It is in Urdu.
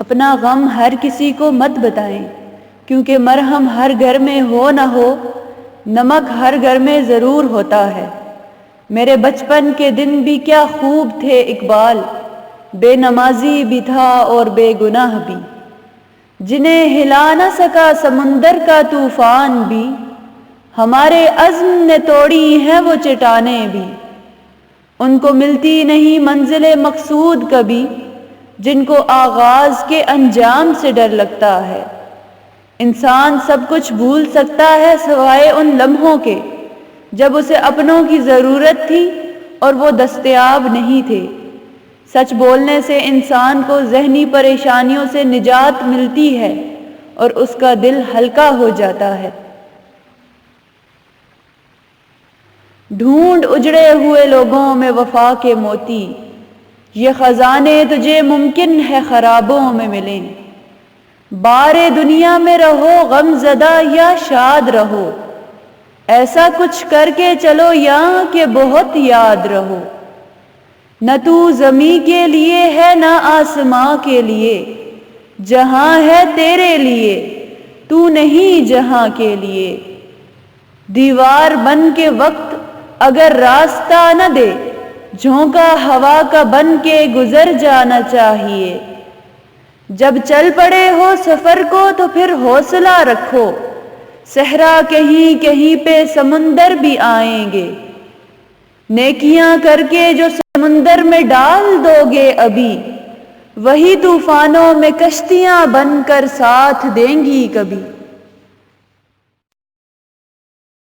اپنا غم ہر کسی کو مت بتائیں، کیونکہ مرہم ہر گھر میں ہو نہ ہو، نمک ہر گھر میں ضرور ہوتا ہے۔ میرے بچپن کے دن بھی کیا خوب تھے اقبال، بے نمازی بھی تھا اور بے گناہ بھی، جنہیں ہلا نہ سکا سمندر کا طوفان بھی، ہمارے عزم نے توڑی ہیں وہ چٹانیں بھی۔ ان کو ملتی نہیں منزل مقصود کبھی، جن کو آغاز کے انجام سے ڈر لگتا ہے۔ انسان سب کچھ بھول سکتا ہے سوائے ان لمحوں کے، جب اسے اپنوں کی ضرورت تھی اور وہ دستیاب نہیں تھے۔ سچ بولنے سے انسان کو ذہنی پریشانیوں سے نجات ملتی ہے اور اس کا دل ہلکا ہو جاتا ہے۔ ڈھونڈ اجڑے ہوئے لوگوں میں وفا کے موتی، یہ خزانے تجھے ممکن ہے خرابوں میں ملیں۔ بارے دنیا میں رہو غم زدہ یا شاد رہو، ایسا کچھ کر کے چلو یہاں کہ بہت یاد رہو۔ نہ تو زمیں کے لیے ہے نہ آسماں کے لیے، جہاں ہے تیرے لیے تو نہیں جہاں کے لیے۔ دیوار بن کے وقت اگر راستہ نہ دے، جھونکا ہوا کا بن کے گزر جانا چاہیے۔ جب چل پڑے ہو سفر کو تو پھر حوصلہ رکھو، صحرا کہیں کہیں پہ سمندر بھی آئیں گے۔ نیکیاں کر کے جو سمندر میں ڈال دو گے ابھی، وہی طوفانوں میں کشتیاں بن کر ساتھ دیں گی کبھی۔